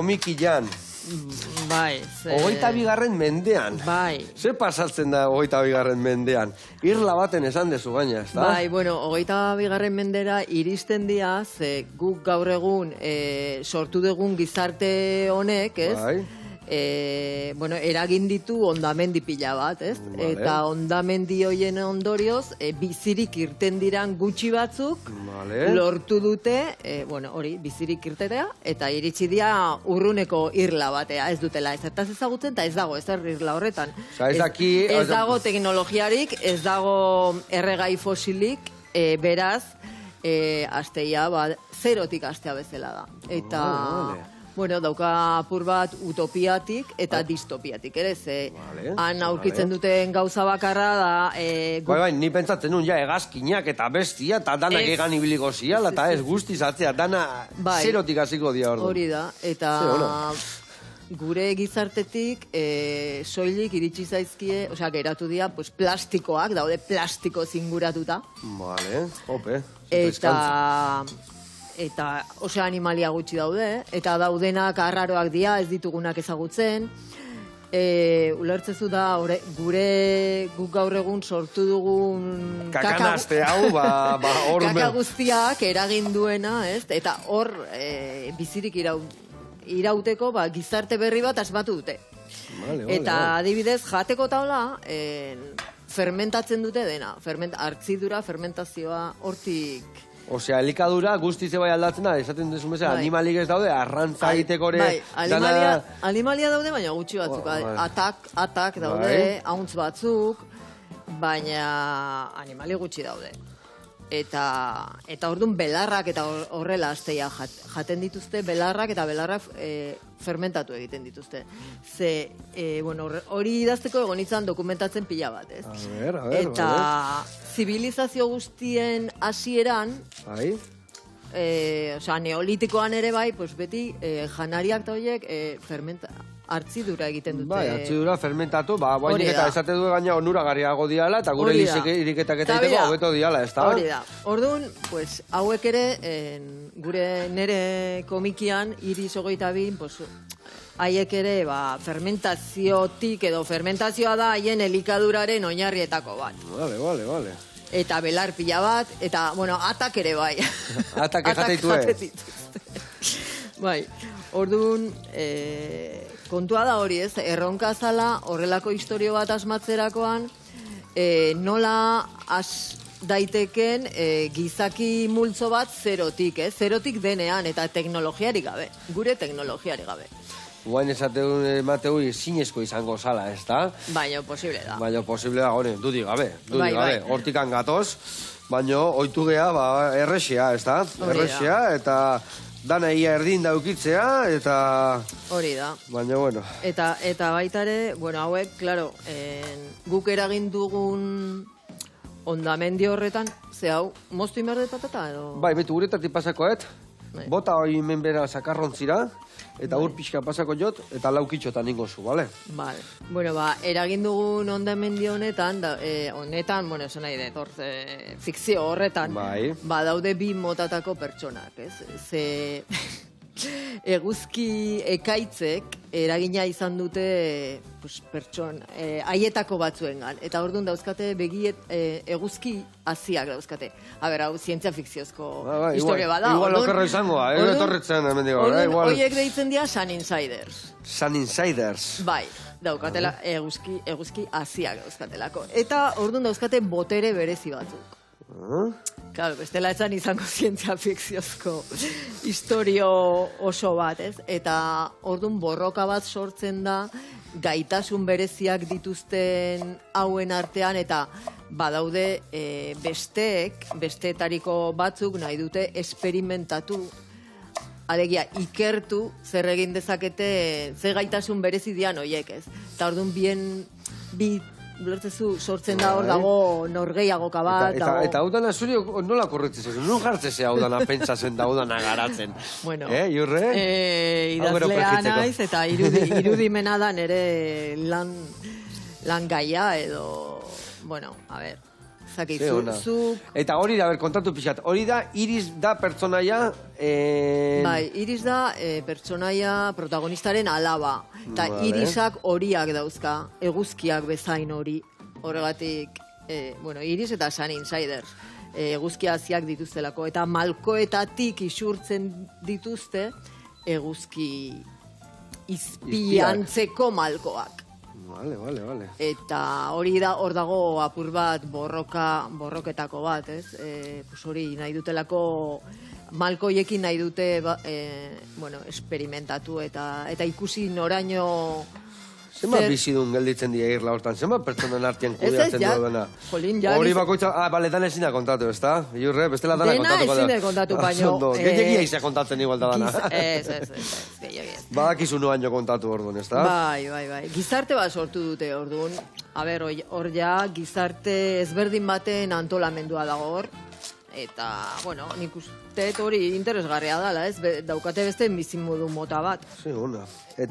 Komikian. Bai. 22. mendean. Bai. Ze pasatzen da 22. mendean? Irla baten esan dezu gaina, ez da? Bai, bueno, 22. mendera iristen dira, ze guk gaur egun sortu dugun gizarte honek, ez? Bai. Bueno, eragin ditu ondamendi pila bat, ez? Vale. Eta ondamendi hoien ondorioz, bizirik irten diran gutxi batzuk, Vale. lortu dute, bueno, hori, bizirik irtetea, eta iritsi dira urruneko irla batea, ez dutela ezertaz ezagutzen, eta ez dago ezer irla horretan. Osa, ez daki... Ez dago teknologiarik, ez dago erregai fosilik, beraz, asteia, zerotik astea bezala da. Eta... Vale. Bueno, dauka apur bat utopiatik eta distopiatik, ere, ze han aurkitzen duten gauza bakarra da... Bai, ni pentsatzen nun, ja, hegazkinak eta bestia, eta danak egan ibiliko ziala, eta ez guztiz atzea, dana zerotik hasiko dia ordu. Hori da, eta gure gizartetik soilik iritsi zaizkie, osea, geratu dira, pues, plastikoak, daude plastiko zinguratuta. Vale, hope. Eta oso animalia gutxi daude, eta daudenak arraroak dira, ez ditugunak ezagutzen. Ulertzezu da, guk gaur egun sortu dugun kakanazte hau, kaka guztiak eragin duena, ez? Eta hor bizirik irauteko gizarte berri bat asmatu dute. Eta adibidez, jateko taula, fermentatzen dute dena. Hartzidura, fermentazioa, hortik... Osea, elikadura guztiz bai aldatzen da, esaten duzu bezala, animalik ez daude, arrantza egiteko ere... Bai, animalia daude, baina gutxi batzuk. Atak daude, hauntz batzuk, baina animali gutxi daude. Eta orduan belarrak eta horrela asteia jaten dituzte, belarrak eta belarrak fermentatu egiten dituzte. Ze, bueno, hori idazteko egon izan dokumentatzen pila bat, ez? A ver, eta zibilizazio guztien hasieran, osea, neolitikoan ere bai, pues beti janariak eta horiek hartzidura egiten dute. Bai, hartzidura fermentatu, guainik eta esate du gaina onuragarriago diala, eta gure iriketak eta egiteko hobeto diala, ez da? Hori da. Orduan, pues, hauek ere, nere komikian, Iris 22, pues, haiek ere, fermentaziotik edo fermentazioa da haien elikaduraren oinarrietako bat. Vale. Eta belar pila bat, eta, bueno, atak ere bai. Atak jate Bai, orduan, kontua da hori, ez? Erronka zala, horrelako historio bat asmatzerakoan, nola daiteken gizaki multzo bat zerotik, ez? Zerotik denean, eta teknologiarik gabe, gure teknologiarik gabe. Guain emateu zinezko izango zala, ez da? Baina posible da. Dudik gabe. Hortikan gatoz, baina oitu geha, errexea, ez da? Errexea, eta... Dana ia erdin daukitzea, eta... Hori da. Baina, bueno. Eta baitare, bueno, hauek, klaro, guk eragin dugun ondamendi horretan, ze hau, moztu inberde patata, edo? Bai, betu uretatik pasakoet, bota hori menbera sakarrontzira, eta ur pixka pasako jot, eta laukitxotan ingo zu, bale? Bale. Bueno, eragin dugun ondamendi honetan, bueno, esan nahi dut, fikzio horretan, daude bi motatako pertsonak, ez? Ze eguzki ekaitzek eragina izan dute haietako batzuengan. Eta orduan dauzkate eguzki haziak dauzkate. Hau zientzia fikziozko historia bada. Igual okerra izango, etorretzen hemen digo. Horiek deitzen dira Sun Insiders. Sun Insiders. Bai, daukatela eguzki haziak dauzkatelako. Eta orduan dauzkate botere berezi batzuk. Claro, bestela etzan izango zientzia fikziozko historio oso bat, ez? Eta orduan borroka bat sortzen da gaitasun bereziak dituzten hauen artean, eta badaude besteetariko batzuk nahi dute esperimentatu, alegia ikertu zer egin dezakete, zer gaitasun berezi dian hoiek, ez? Eta orduan bi Ulertzezu, sortzen da hor dago norgeiagoka bat. Eta hau dana zuri nola korretzen zen? Non jartzeze hau dana pentsatzen da hau dana garatzen? Bueno, Jurre? Idazlea naiz eta irudimena da nere lan gaia edo... Bueno, a ver... Zaki, Ze ona. Eta hori da, kontatu pixat, hori da, Iris da pertsonaia... Bai, Iris da pertsonaia protagonistaren alaba. Eta Vale. Irisak horiak dauzka, eguzkiak bezain hori. Horregatik, Iris eta Sun Insiders. Eguzkia haziak dituztelako. Eta malkoetatik isurtzen dituzte eguzki izpiantzeko malkoak. Vale. Eta hori da, hor dago apur bat borroketako bat, ez? Hori nahi dutelako malkoiekin nahi dute esperimentatu eta ikusi noraino... Zenbat bizidun gelditzen dira irla hortan, zenbat pertsonen artean kudeatzen duena. Hori bakoitza, baletan ezin da kontatu, ez da? Iurre, bestela dana kontatuko da. Dena ezin da kontatu, baino... Gehiagia izan kontatzen igual da dana. Ez, gehiagia. Badakizu nuan jo kontatu orduan, ez da? Bai. Gizarte bat sortu dute orduan. Hor ja, gizarte ezberdin baten antolamendua dago hor. Eta, nik uste hori interesgarria dela, ez? Daukate beste bizimodu mota bat. Sí, ona.